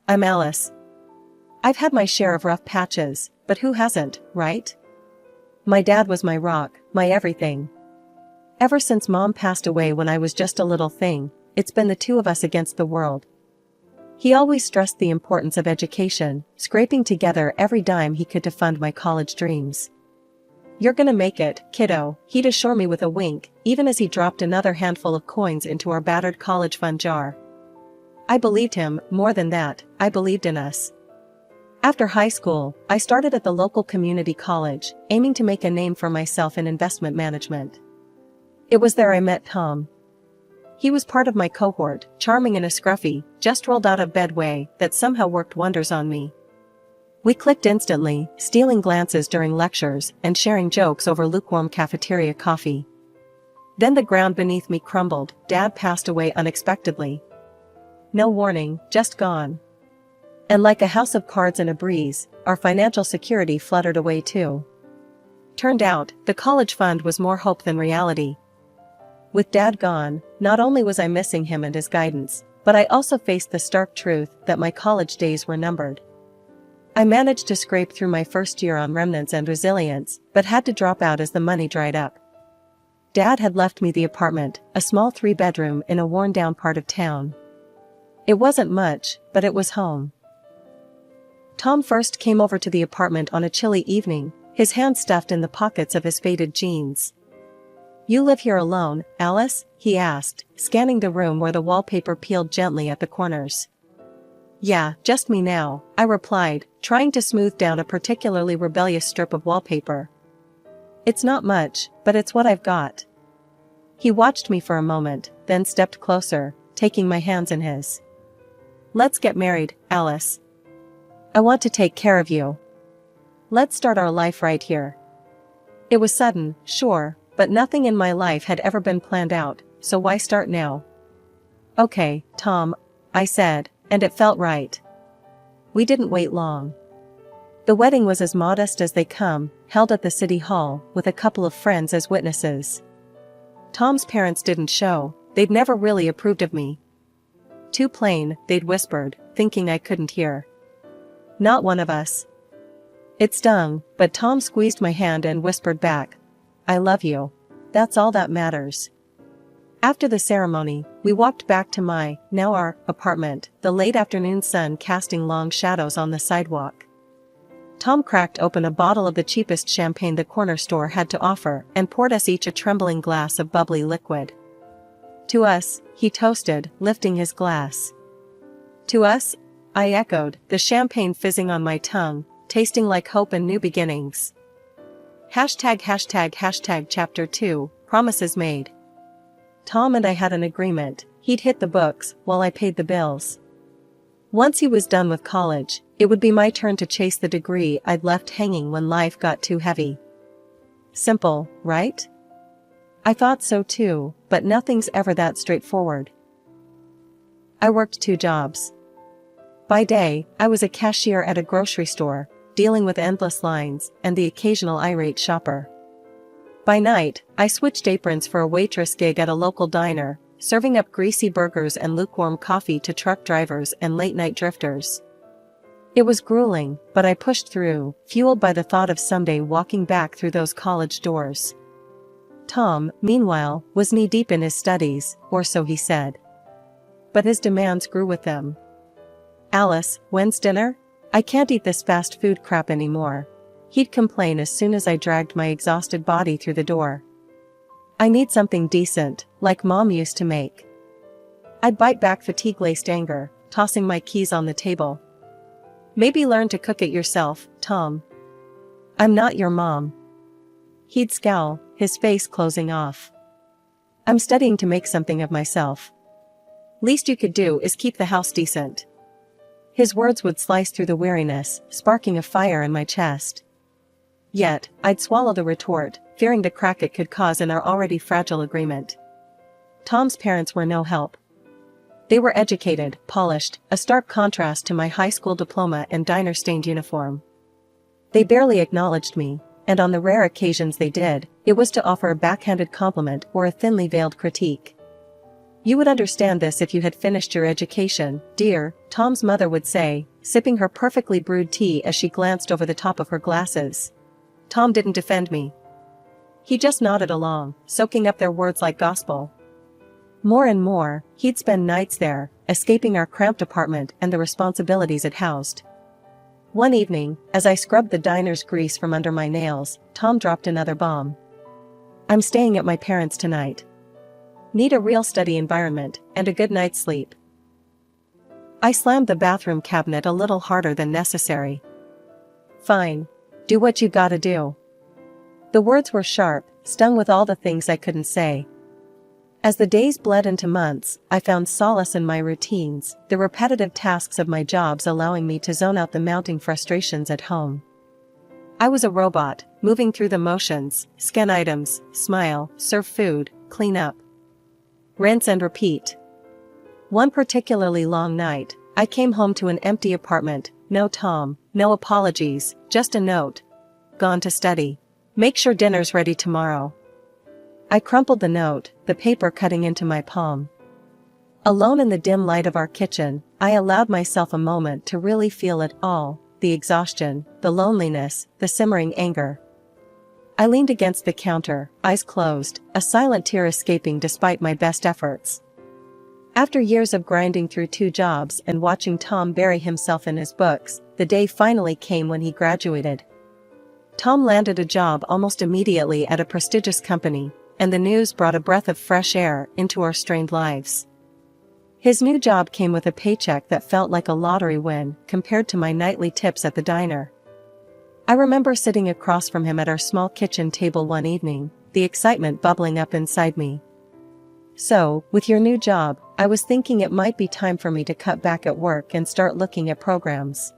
I'm Alice. I've had my share of rough patches, but who hasn't, right? My dad was my rock, my everything. Ever since Mom passed away when I was just a little thing, it's been the two of us against the world. He always stressed the importance of education, scraping together every dime he could to fund my college dreams. "You're gonna make it, kiddo," he'd assure me with a wink, even as he dropped another handful of coins into our battered college fund jar. I believed him. More than that, I believed in us. After high school, I started at the local community college, aiming to make a name for myself in investment management. It was there I met Tom. He was part of my cohort, charming in a scruffy, just rolled out of bed way that somehow worked wonders on me. We clicked instantly, stealing glances during lectures and sharing jokes over lukewarm cafeteria coffee. Then the ground beneath me crumbled. Dad passed away unexpectedly. No warning, just gone. And like a house of cards in a breeze, our financial security fluttered away too. Turned out, the college fund was more hope than reality. With Dad gone, not only was I missing him and his guidance, but I also faced the stark truth that my college days were numbered. I managed to scrape through my first year on remnants and resilience, but had to drop out as the money dried up. Dad had left me the apartment, a small 3-bedroom in a worn-down part of town. It wasn't much, but it was home. Tom first came over to the apartment on a chilly evening, his hands stuffed in the pockets of his faded jeans. "You live here alone, Alice?" he asked, scanning the room where the wallpaper peeled gently at the corners. "Yeah, just me now," I replied, trying to smooth down a particularly rebellious strip of wallpaper. "It's not much, but it's what I've got." He watched me for a moment, then stepped closer, taking my hands in his. "Let's get married, Alice. I want to take care of you. Let's start our life right here." It was sudden, sure, but nothing in my life had ever been planned out, so why start now? "Okay, Tom," I said, and it felt right. We didn't wait long. The wedding was as modest as they come, held at the city hall, with a couple of friends as witnesses. Tom's parents didn't show, they'd never really approved of me. "Too plain," they'd whispered, thinking I couldn't hear. "Not one of us." It stung, but Tom squeezed my hand and whispered back, "I love you. That's all that matters." After the ceremony, we walked back to now our, apartment, the late afternoon sun casting long shadows on the sidewalk. Tom cracked open a bottle of the cheapest champagne the corner store had to offer and poured us each a trembling glass of bubbly liquid. "To us," he toasted, lifting his glass. "To us," I echoed, the champagne fizzing on my tongue, tasting like hope and new beginnings. #### Chapter 2, Promises Made. Tom and I had an agreement. He'd hit the books, while I paid the bills. Once he was done with college, it would be my turn to chase the degree I'd left hanging when life got too heavy. Simple, right? I thought so too, but nothing's ever that straightforward. I worked 2 jobs. By day, I was a cashier at a grocery store, dealing with endless lines and the occasional irate shopper. By night, I switched aprons for a waitress gig at a local diner, serving up greasy burgers and lukewarm coffee to truck drivers and late-night drifters. It was grueling, but I pushed through, fueled by the thought of someday walking back through those college doors. Tom, meanwhile, was knee-deep in his studies, or so he said. But his demands grew with them. "Alice, when's dinner? I can't eat this fast food crap anymore," he'd complain as soon as I dragged my exhausted body through the door. "I need something decent, like Mom used to make." I'd bite back fatigue-laced anger, tossing my keys on the table. "Maybe learn to cook it yourself, Tom. I'm not your mom." He'd scowl, his face closing off. "I'm studying to make something of myself. Least you could do is keep the house decent." His words would slice through the weariness, sparking a fire in my chest. Yet, I'd swallow the retort, fearing the crack it could cause in our already fragile agreement. Tom's parents were no help. They were educated, polished, a stark contrast to my high school diploma and diner-stained uniform. They barely acknowledged me, and on the rare occasions they did, it was to offer a backhanded compliment or a thinly veiled critique. You would understand this if you had finished your education, dear, Tom's mother would say, sipping her perfectly brewed tea as she glanced over the top of her glasses. Tom didn't defend me. He just nodded along, soaking up their words like gospel. More and more, he'd spend nights there, escaping our cramped apartment and the responsibilities it housed. One evening, as I scrubbed the diner's grease from under my nails, Tom dropped another bomb. I'm staying at my parents' tonight. Need a real study environment, and a good night's sleep. I slammed the bathroom cabinet a little harder than necessary. Fine. Do what you gotta do. The words were sharp, stung with all the things I couldn't say. As the days bled into months, I found solace in my routines, the repetitive tasks of my jobs allowing me to zone out the mounting frustrations at home. I was a robot, moving through the motions, scan items, smile, serve food, clean up. Rinse and repeat. One particularly long night, I came home to an empty apartment, no Tom, no apologies, just a note. Gone to study. Make sure dinner's ready tomorrow. I crumpled the note, the paper cutting into my palm. Alone in the dim light of our kitchen, I allowed myself a moment to really feel it all, the exhaustion, the loneliness, the simmering anger. I leaned against the counter, eyes closed, a silent tear escaping despite my best efforts. After years of grinding through 2 jobs and watching Tom bury himself in his books, the day finally came when he graduated. Tom landed a job almost immediately at a prestigious company, and the news brought a breath of fresh air into our strained lives. His new job came with a paycheck that felt like a lottery win compared to my nightly tips at the diner. I remember sitting across from him at our small kitchen table one evening, the excitement bubbling up inside me. So, with your new job, I was thinking it might be time for me to cut back at work and start looking at programs.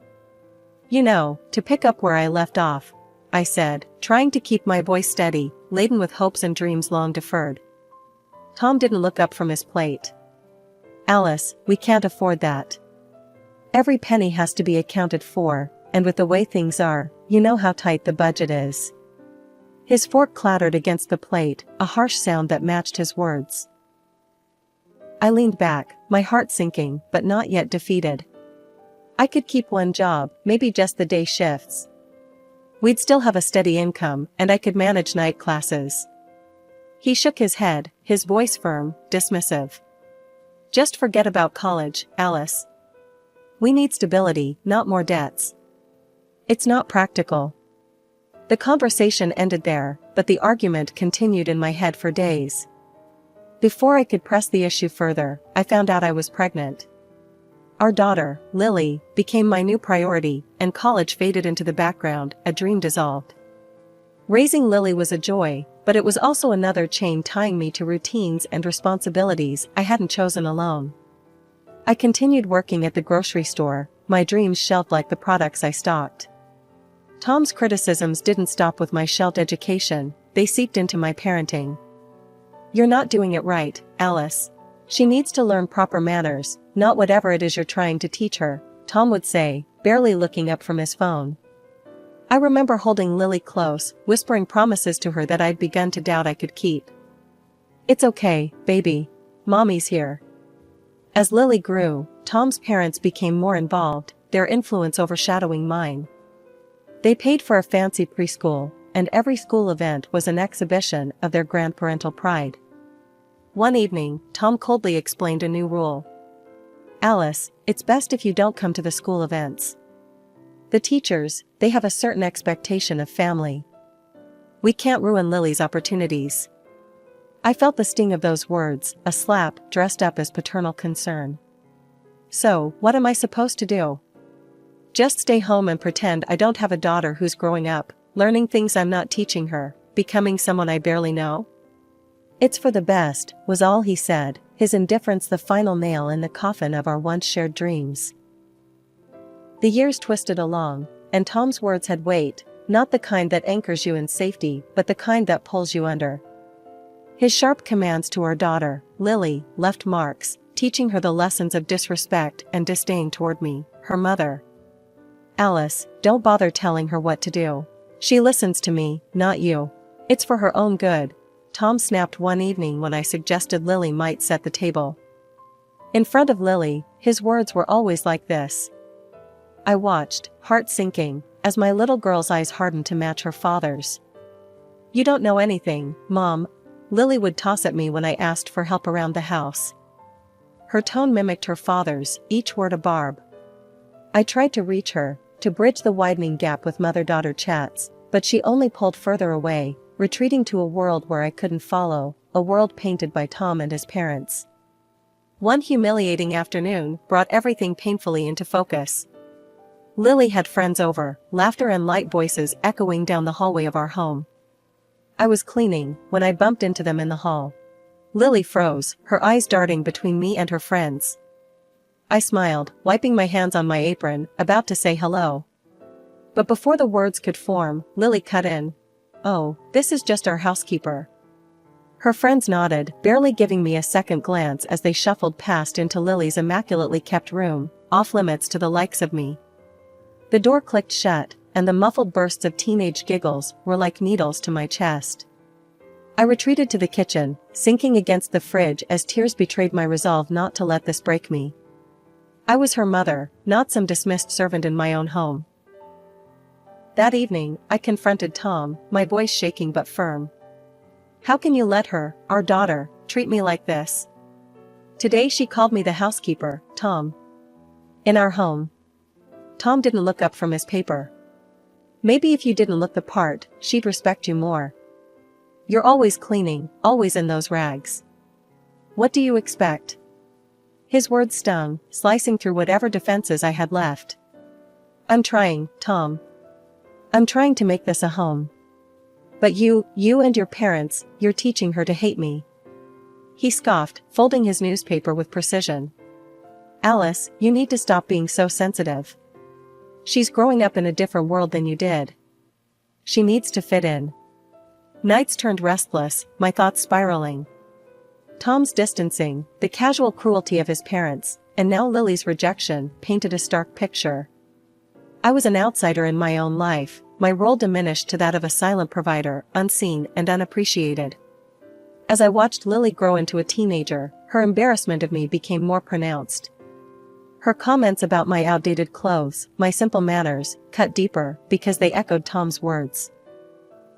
You know, to pick up where I left off, I said, trying to keep my voice steady, laden with hopes and dreams long deferred. Tom didn't look up from his plate. Alice, we can't afford that. Every penny has to be accounted for, and with the way things are, you know how tight the budget is. His fork clattered against the plate, a harsh sound that matched his words. I leaned back, my heart sinking, but not yet defeated. I could keep one job, maybe just the day shifts. We'd still have a steady income, and I could manage night classes. He shook his head, his voice firm, dismissive. Just forget about college, Alice. We need stability, not more debts. It's not practical. The conversation ended there, but the argument continued in my head for days. Before I could press the issue further, I found out I was pregnant. Our daughter, Lily, became my new priority, and college faded into the background, a dream dissolved. Raising Lily was a joy, but it was also another chain tying me to routines and responsibilities I hadn't chosen alone. I continued working at the grocery store, my dreams shelved like the products I stocked. Tom's criticisms didn't stop with my shelved education, they seeped into my parenting. You're not doing it right, Alice. She needs to learn proper manners, not whatever it is you're trying to teach her, Tom would say, barely looking up from his phone. I remember holding Lily close, whispering promises to her that I'd begun to doubt I could keep. It's okay, baby. Mommy's here. As Lily grew, Tom's parents became more involved, their influence overshadowing mine. They paid for a fancy preschool, and every school event was an exhibition of their grandparental pride. One evening, Tom coldly explained a new rule. Alice, it's best if you don't come to the school events. The teachers, they have a certain expectation of family. We can't ruin Lily's opportunities. I felt the sting of those words, a slap dressed up as paternal concern. So, what am I supposed to do? Just stay home and pretend I don't have a daughter who's growing up, learning things I'm not teaching her, becoming someone I barely know? It's for the best, was all he said, his indifference the final nail in the coffin of our once shared dreams. The years twisted along, and Tom's words had weight, not the kind that anchors you in safety, but the kind that pulls you under. His sharp commands to our daughter, Lily, left marks, teaching her the lessons of disrespect and disdain toward me, her mother. Alice, don't bother telling her what to do. She listens to me, not you. It's for her own good, Tom snapped one evening when I suggested Lily might set the table. In front of Lily, his words were always like this. I watched, heart sinking, as my little girl's eyes hardened to match her father's. You don't know anything, Mom, Lily would toss at me when I asked for help around the house. Her tone mimicked her father's, each word a barb. I tried to reach her, to bridge the widening gap with mother-daughter chats, but she only pulled further away, retreating to a world where I couldn't follow, a world painted by Tom and his parents. One humiliating afternoon brought everything painfully into focus. Lily had friends over, laughter and light voices echoing down the hallway of our home. I was cleaning when I bumped into them in the hall. Lily froze, her eyes darting between me and her friends. I smiled, wiping my hands on my apron, about to say hello. But before the words could form, Lily cut in. Oh, this is just our housekeeper. Her friends nodded, barely giving me a second glance as they shuffled past into Lily's immaculately kept room, off limits to the likes of me. The door clicked shut, and the muffled bursts of teenage giggles were like needles to my chest. I retreated to the kitchen, sinking against the fridge as tears betrayed my resolve not to let this break me. I was her mother, not some dismissed servant in my own home. That evening, I confronted Tom, my voice shaking but firm. How can you let her, our daughter, treat me like this? Today she called me the housekeeper, Tom. In our home. Tom didn't look up from his paper. Maybe if you didn't look the part, she'd respect you more. You're always cleaning, always in those rags. What do you expect? His words stung, slicing through whatever defenses I had left. I'm trying, Tom. I'm trying to make this a home. But you and your parents, you're teaching her to hate me. He scoffed, folding his newspaper with precision. Alice, you need to stop being so sensitive. She's growing up in a different world than you did. She needs to fit in. Nights turned restless, my thoughts spiraling. Tom's distancing, the casual cruelty of his parents, and now Lily's rejection, painted a stark picture. I was an outsider in my own life, my role diminished to that of a silent provider, unseen and unappreciated. As I watched Lily grow into a teenager, her embarrassment of me became more pronounced. Her comments about my outdated clothes, my simple manners, cut deeper because they echoed Tom's words.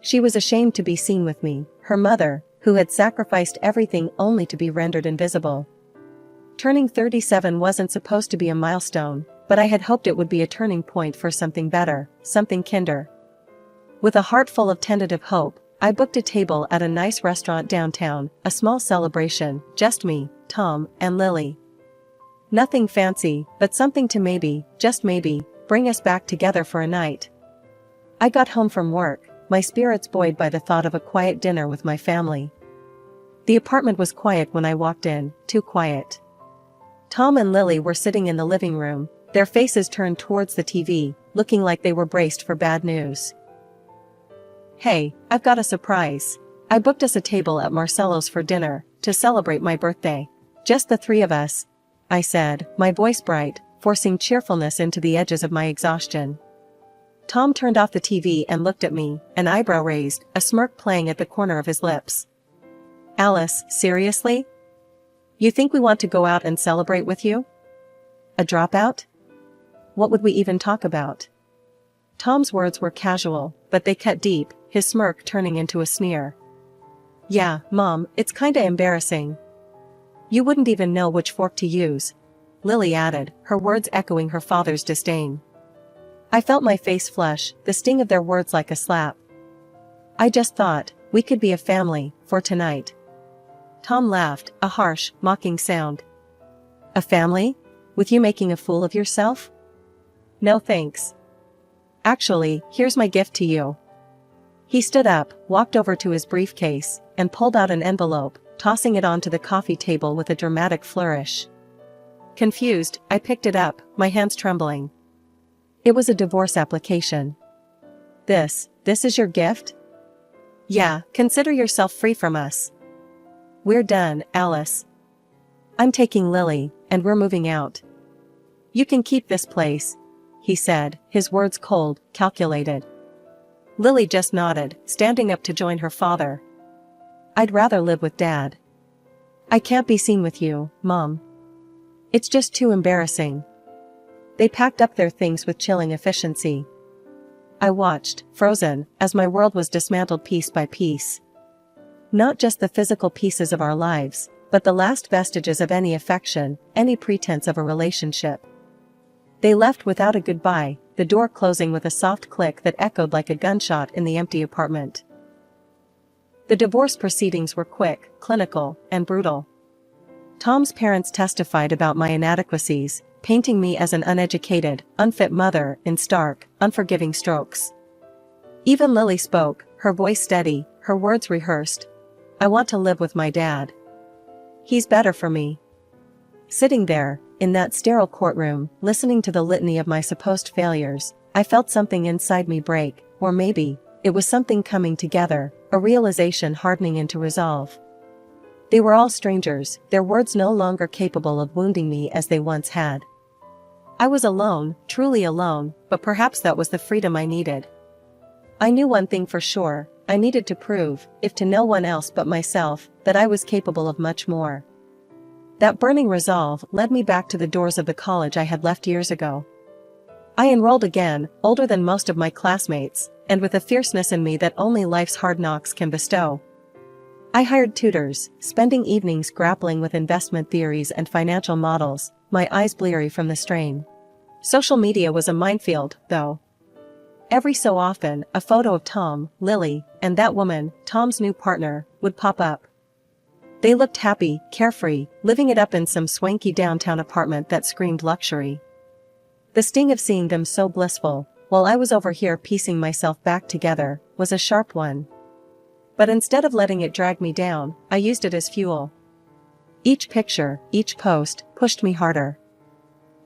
She was ashamed to be seen with me, her mother, who had sacrificed everything only to be rendered invisible. Turning 37 wasn't supposed to be a milestone, but I had hoped it would be a turning point for something better, something kinder. With a heart full of tentative hope, I booked a table at a nice restaurant downtown, a small celebration, just me, Tom, and Lily. Nothing fancy, but something to maybe, just maybe, bring us back together for a night. I got home from work, my spirits buoyed by the thought of a quiet dinner with my family. The apartment was quiet when I walked in, too quiet. Tom and Lily were sitting in the living room, their faces turned towards the TV, looking like they were braced for bad news. Hey, I've got a surprise. I booked us a table at Marcello's for dinner, to celebrate my birthday. Just the three of us, I said, my voice bright, forcing cheerfulness into the edges of my exhaustion. Tom turned off the TV and looked at me, an eyebrow raised, a smirk playing at the corner of his lips. Alice, seriously? You think we want to go out and celebrate with you? A dropout? What would we even talk about? Tom's words were casual, but they cut deep, his smirk turning into a sneer. Yeah, Mom, it's kinda embarrassing. You wouldn't even know which fork to use, Lily added, her words echoing her father's disdain. I felt my face flush, the sting of their words like a slap. I just thought, we could be a family, for tonight. Tom laughed, a harsh, mocking sound. A family? With you making a fool of yourself? No thanks. Actually, here's my gift to you. He stood up, walked over to his briefcase, and pulled out an envelope, tossing it onto the coffee table with a dramatic flourish. Confused, I picked it up, my hands trembling. It was a divorce application. This is your gift? Yeah, consider yourself free from us. We're done, Alice. I'm taking Lily, and we're moving out. You can keep this place, he said, his words cold, calculated. Lily just nodded, standing up to join her father. I'd rather live with Dad. I can't be seen with you, Mom. It's just too embarrassing." They packed up their things with chilling efficiency. I watched, frozen, as my world was dismantled piece by piece. Not just the physical pieces of our lives, but the last vestiges of any affection, any pretense of a relationship. They left without a goodbye, the door closing with a soft click that echoed like a gunshot in the empty apartment. The divorce proceedings were quick, clinical, and brutal. Tom's parents testified about my inadequacies, painting me as an uneducated, unfit mother in stark, unforgiving strokes. Even Lily spoke, her voice steady, her words rehearsed. "I want to live with my dad. He's better for me." Sitting there, in that sterile courtroom, listening to the litany of my supposed failures, I felt something inside me break, or maybe, it was something coming together, a realization hardening into resolve. They were all strangers, their words no longer capable of wounding me as they once had. I was alone, truly alone, but perhaps that was the freedom I needed. I knew one thing for sure, I needed to prove, if to no one else but myself, that I was capable of much more. That burning resolve led me back to the doors of the college I had left years ago. I enrolled again, older than most of my classmates, and with a fierceness in me that only life's hard knocks can bestow. I hired tutors, spending evenings grappling with investment theories and financial models, my eyes bleary from the strain. Social media was a minefield, though. Every so often, a photo of Tom, Lily, and that woman, Tom's new partner, would pop up. They looked happy, carefree, living it up in some swanky downtown apartment that screamed luxury. The sting of seeing them so blissful, while I was over here piecing myself back together, was a sharp one. But instead of letting it drag me down, I used it as fuel. Each picture, each post, pushed me harder.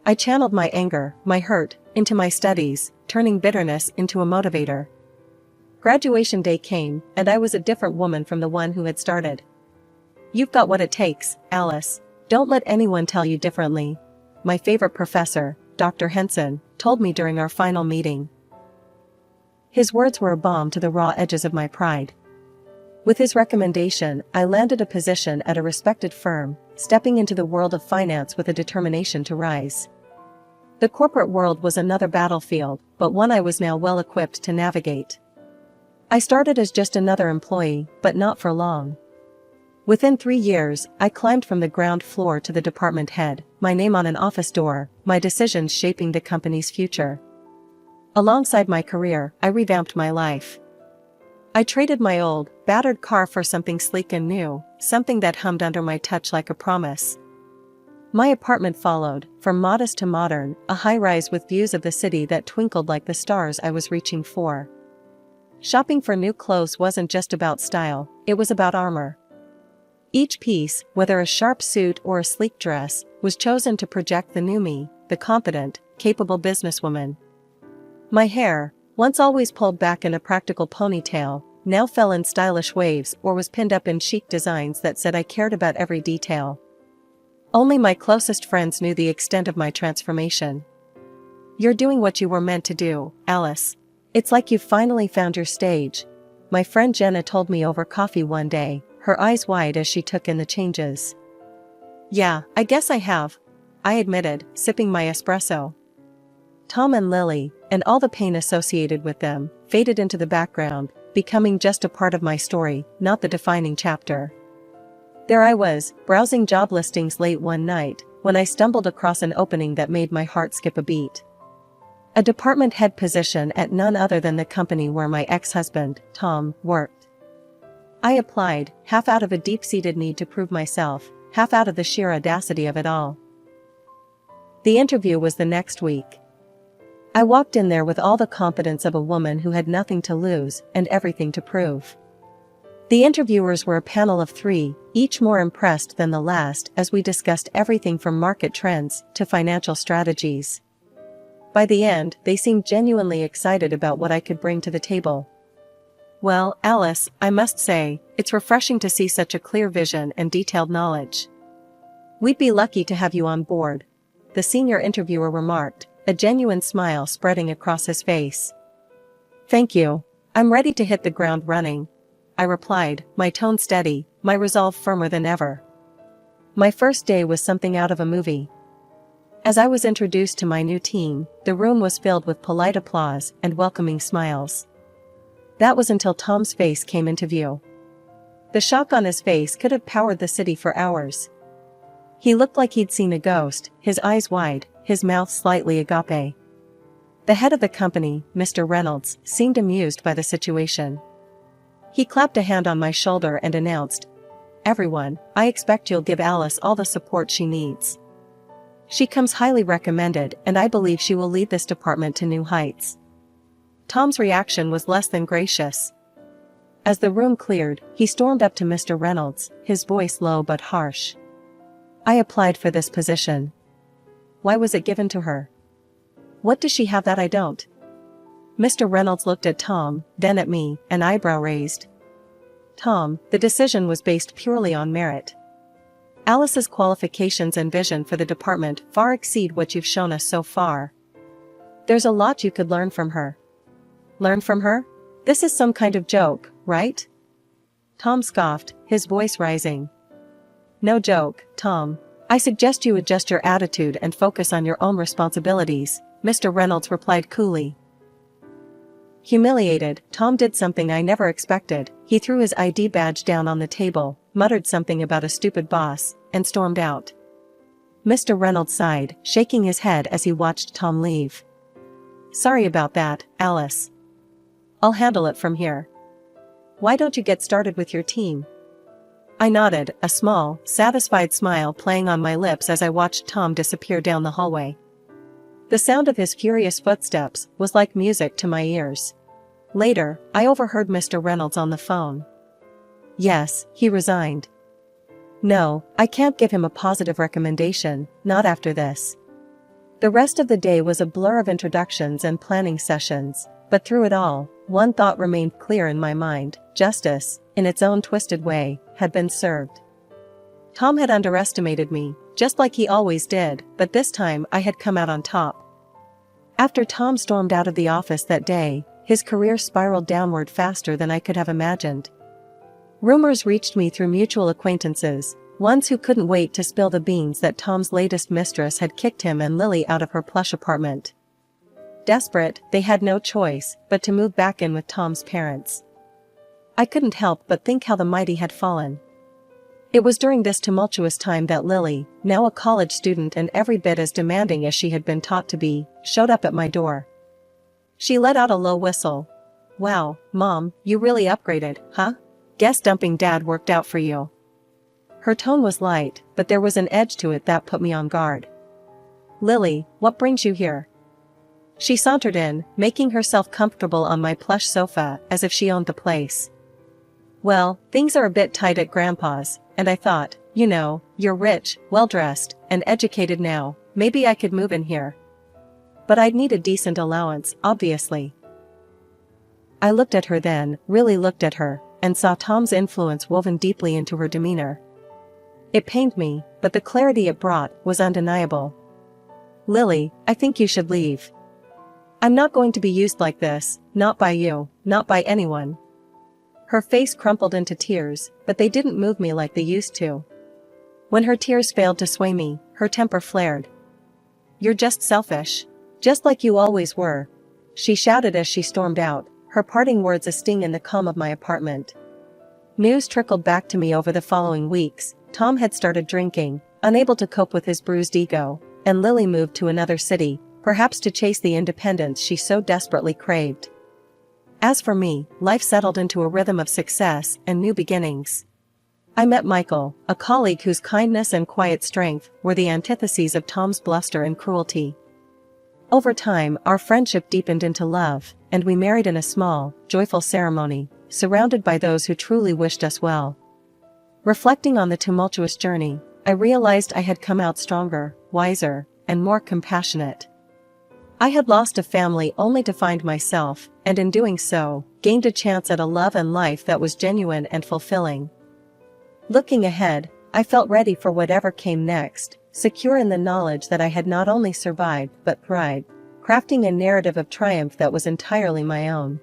I channeled my anger, my hurt, into my studies, turning bitterness into a motivator. Graduation day came, and I was a different woman from the one who had started. "You've got what it takes, Alice. Don't let anyone tell you differently," my favorite professor, Dr. Henson, told me during our final meeting. His words were a balm to the raw edges of my pride. With his recommendation, I landed a position at a respected firm, stepping into the world of finance with a determination to rise. The corporate world was another battlefield, but one I was now well equipped to navigate. I started as just another employee, but not for long. Within 3 years, I climbed from the ground floor to the department head, my name on an office door, my decisions shaping the company's future. Alongside my career, I revamped my life. I traded my old, battered car for something sleek and new, something that hummed under my touch like a promise. My apartment followed, from modest to modern, a high-rise with views of the city that twinkled like the stars I was reaching for. Shopping for new clothes wasn't just about style, it was about armor. Each piece, whether a sharp suit or a sleek dress, was chosen to project the new me, the confident, capable businesswoman. My hair, once always pulled back in a practical ponytail, now fell in stylish waves or was pinned up in chic designs that said I cared about every detail. Only my closest friends knew the extent of my transformation. "You're doing what you were meant to do, Alice. It's like you've finally found your stage," my friend Jenna told me over coffee one day, her eyes wide as she took in the changes. "Yeah, I guess I have," I admitted, sipping my espresso. Tom and Lily, and all the pain associated with them, faded into the background, becoming just a part of my story, not the defining chapter. There I was, browsing job listings late one night, when I stumbled across an opening that made my heart skip a beat. A department head position at none other than the company where my ex-husband, Tom, worked. I applied, half out of a deep-seated need to prove myself, half out of the sheer audacity of it all. The interview was the next week. I walked in there with all the confidence of a woman who had nothing to lose and everything to prove. The interviewers were a panel of 3, each more impressed than the last as we discussed everything from market trends to financial strategies. By the end, they seemed genuinely excited about what I could bring to the table. "Well, Alice, I must say, it's refreshing to see such a clear vision and detailed knowledge. We'd be lucky to have you on board," the senior interviewer remarked, a genuine smile spreading across his face. "Thank you. I'm ready to hit the ground running," I replied, my tone steady, my resolve firmer than ever. My first day was something out of a movie. As I was introduced to my new team, the room was filled with polite applause and welcoming smiles. That was until Tom's face came into view. The shock on his face could have powered the city for hours. He looked like he'd seen a ghost, his eyes wide, his mouth slightly agape. The head of the company, Mr. Reynolds, seemed amused by the situation. He clapped a hand on my shoulder and announced, "Everyone, I expect you'll give Alice all the support she needs. She comes highly recommended and I believe she will lead this department to new heights." Tom's reaction was less than gracious. As the room cleared, he stormed up to Mr. Reynolds, his voice low but harsh. "I applied for this position. Why was it given to her? What does she have that I don't?" Mr. Reynolds looked at Tom, then at me, an eyebrow raised. "Tom, the decision was based purely on merit. Alice's qualifications and vision for the department far exceed what you've shown us so far. There's a lot you could learn from her." "Learn from her? This is some kind of joke, right?" Tom scoffed, his voice rising. "No joke, Tom. I suggest you adjust your attitude and focus on your own responsibilities," Mr. Reynolds replied coolly. Humiliated, Tom did something I never expected. He threw his ID badge down on the table, muttered something about a stupid boss, and stormed out. Mr. Reynolds sighed, shaking his head as he watched Tom leave. "Sorry about that, Alice. I'll handle it from here. Why don't you get started with your team?" I nodded, a small, satisfied smile playing on my lips as I watched Tom disappear down the hallway. The sound of his furious footsteps was like music to my ears. Later, I overheard Mr. Reynolds on the phone. "Yes, he resigned. No, I can't give him a positive recommendation, not after this." The rest of the day was a blur of introductions and planning sessions, but through it all, one thought remained clear in my mind: justice, in its own twisted way, had been served. Tom had underestimated me, just like he always did, but this time I had come out on top. After Tom stormed out of the office that day, his career spiraled downward faster than I could have imagined. Rumors reached me through mutual acquaintances, ones who couldn't wait to spill the beans that Tom's latest mistress had kicked him and Lily out of her plush apartment. Desperate, they had no choice but to move back in with Tom's parents. I couldn't help but think how the mighty had fallen. It was during this tumultuous time that Lily, now a college student and every bit as demanding as she had been taught to be, showed up at my door. She let out a low whistle. "Wow, Mom, you really upgraded, huh? Guess dumping Dad worked out for you." Her tone was light, but there was an edge to it that put me on guard. "Lily, what brings you here?" She sauntered in, making herself comfortable on my plush sofa as if she owned the place. "Well, things are a bit tight at Grandpa's, and I thought, you know, you're rich, well-dressed, and educated now, maybe I could move in here. But I'd need a decent allowance, obviously." I looked at her then, really looked at her, and saw Tom's influence woven deeply into her demeanor. It pained me, but the clarity it brought was undeniable. "Lily, I think you should leave. I'm not going to be used like this, not by you, not by anyone." Her face crumpled into tears, but they didn't move me like they used to. When her tears failed to sway me, her temper flared. "You're just selfish. Just like you always were," she shouted as she stormed out, her parting words a sting in the calm of my apartment. News trickled back to me over the following weeks. Tom had started drinking, unable to cope with his bruised ego, and Lily moved to another city, perhaps to chase the independence she so desperately craved. As for me, life settled into a rhythm of success and new beginnings. I met Michael, a colleague whose kindness and quiet strength were the antitheses of Tom's bluster and cruelty. Over time, our friendship deepened into love, and we married in a small, joyful ceremony, surrounded by those who truly wished us well. Reflecting on the tumultuous journey, I realized I had come out stronger, wiser, and more compassionate. I had lost a family only to find myself, and in doing so, gained a chance at a love and life that was genuine and fulfilling. Looking ahead, I felt ready for whatever came next, secure in the knowledge that I had not only survived but thrived, crafting a narrative of triumph that was entirely my own.